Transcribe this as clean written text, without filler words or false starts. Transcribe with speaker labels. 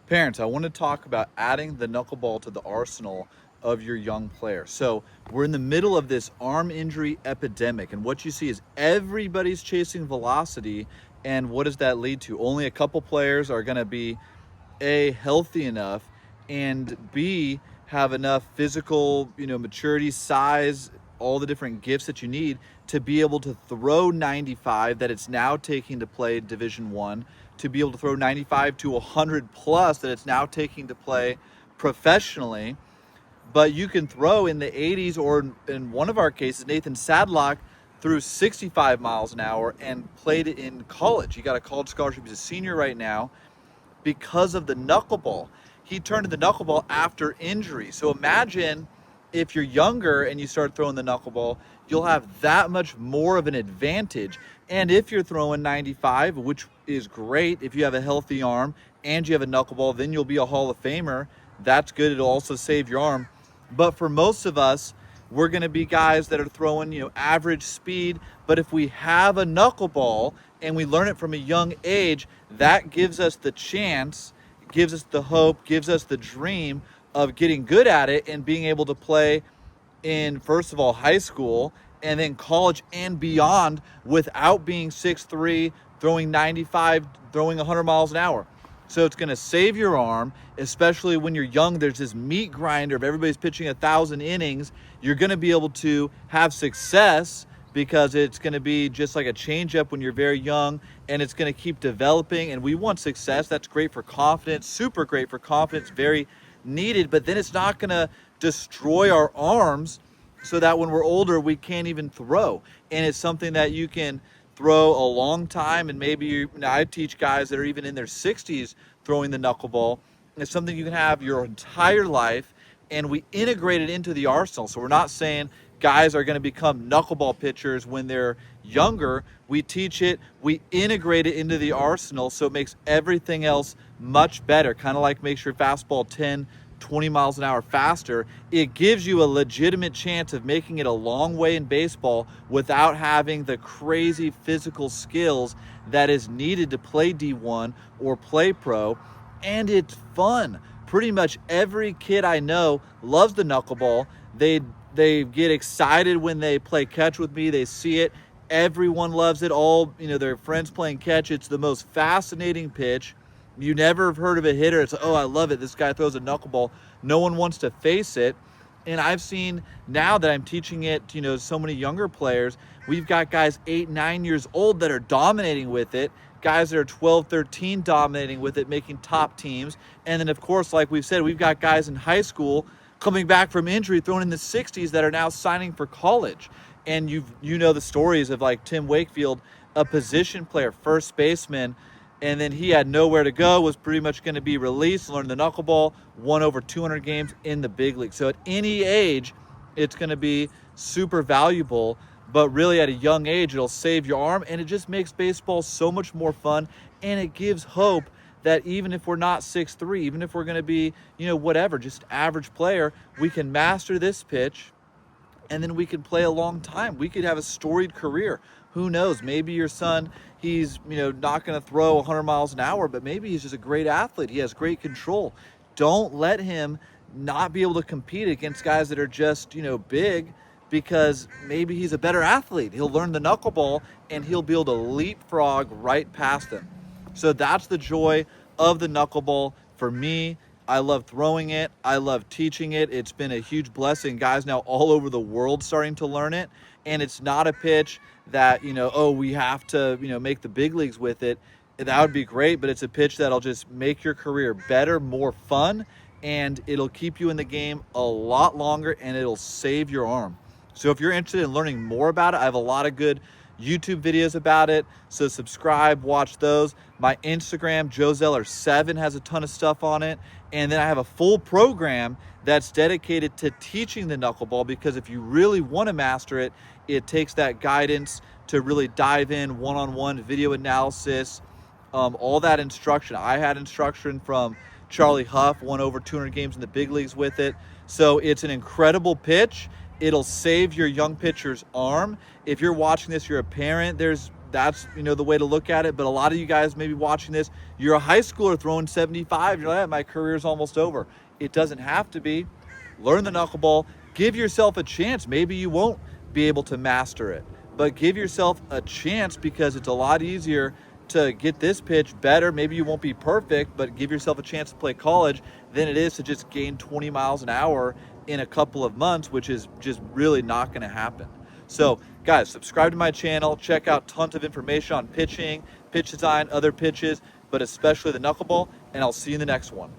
Speaker 1: Parents, I want to talk about adding the knuckleball to the arsenal of your young player. So we're in the middle of this arm injury epidemic, and what you see is everybody's chasing velocity. And what does that lead to? Only a couple players are going to be A, healthy enough, and B, have enough physical, maturity, size, all the different gifts that you need to be able to throw 95 that it's now taking to play Division 1, to be able to throw 95 to 100 plus that it's now taking to play professionally. But you can throw in the 80s, or in one of our cases, Nathan Sadlock threw 65 miles an hour and played it in college. He got a college scholarship. He's a senior right now because of the knuckleball. He turned to the knuckleball after injury. So imagine if you're younger and you start throwing the knuckleball, you'll have that much more of an advantage. And if you're throwing 95, which is great, if you have a healthy arm and you have a knuckleball, then you'll be a Hall of Famer. That's good. It'll also save your arm. But for most of us, we're going to be guys that are throwing, average speed. But if we have a knuckleball and we learn it from a young age, that gives us the chance, gives us the hope, gives us the dream of getting good at it and being able to play in, first of all, high school and then college and beyond without being 6'3", throwing 95, throwing 100 miles an hour. So it's going to save your arm, especially when you're young. There's this meat grinder of everybody's pitching 1,000 innings. You're going to be able to have success because it's going to be just like a changeup when you're very young, and it's going to keep developing. And we want success. That's great for confidence, super great for confidence, very needed. But then it's not going to destroy our arms so that when we're older, we can't even throw. And it's something that you can throw a long time, and maybe I teach guys that are even in their 60s throwing the knuckleball. It's something you can have your entire life, and we integrate it into the arsenal. So we're not saying guys are going to become knuckleball pitchers when they're younger. We teach it, we integrate it into the arsenal, so it makes everything else much better. Kind of like makes your fastball 10, 20 miles an hour faster. It gives you a legitimate chance of making it a long way in baseball without having the crazy physical skills that is needed to play D1 or play pro. And it's fun. Pretty much every kid I know loves the knuckleball. They get excited when they play catch with me. They see it. Everyone loves it. All, their friends playing catch. It's the most fascinating pitch. You never have heard of a hitter. It's, oh, I love it. This guy throws a knuckleball. No one wants to face it. And I've seen now that I'm teaching it, so many younger players, we've got guys 8, 9 years old that are dominating with it. Guys that are 12, 13 dominating with it, making top teams. And then, of course, like we've said, we've got guys in high school coming back from injury, throwing in the 60s that are now signing for college. And you know the stories of like Tim Wakefield, a position player, first baseman, and then he had nowhere to go, was pretty much going to be released, learned the knuckleball, won over 200 games in the big league. So at any age, it's going to be super valuable, but really at a young age, it'll save your arm, and it just makes baseball so much more fun, and it gives hope that even if we're not 6'3", even if we're going to be, whatever, just average player, we can master this pitch, and then we can play a long time. We could have a storied career. Who knows? Maybe your son, he's, not going to throw 100 miles an hour, but maybe he's just a great athlete. He has great control. Don't let him not be able to compete against guys that are just, big, because maybe he's a better athlete. He'll learn the knuckleball, and he'll be able to leapfrog right past them. So that's the joy of the knuckleball for me. I love throwing it. I love teaching it. It's been a huge blessing. Guys now all over the world starting to learn it. And it's not a pitch that, we have to, make the big leagues with it. That would be great, but it's a pitch that'll just make your career better, more fun, and it'll keep you in the game a lot longer, and it'll save your arm. So if you're interested in learning more about it, I have a lot of good YouTube videos about it, so subscribe, watch those. My Instagram, JoeZeller7, has a ton of stuff on it, and then I have a full program that's dedicated to teaching the knuckleball, because if you really want to master it, it takes that guidance to really dive in, one-on-one video analysis, all that instruction. I had instruction from Charlie Huff, won over 200 games in the big leagues with it. So it's an incredible pitch. It'll save your young pitcher's arm. If you're watching this, you're a parent, there's that's the way to look at it. But a lot of you guys maybe watching this, you're a high schooler throwing 75. You're like, my career's almost over. It doesn't have to be. Learn the knuckleball. Give yourself a chance. Maybe you won't be able to master it, but give yourself a chance, because it's a lot easier to get this pitch better. Maybe you won't be perfect, but give yourself a chance to play college than it is to just gain 20 miles an hour in a couple of months, which is just really not going to happen. So guys, subscribe to my channel, check out tons of information on pitching, pitch design, other pitches, but especially the knuckleball, and I'll see you in the next one.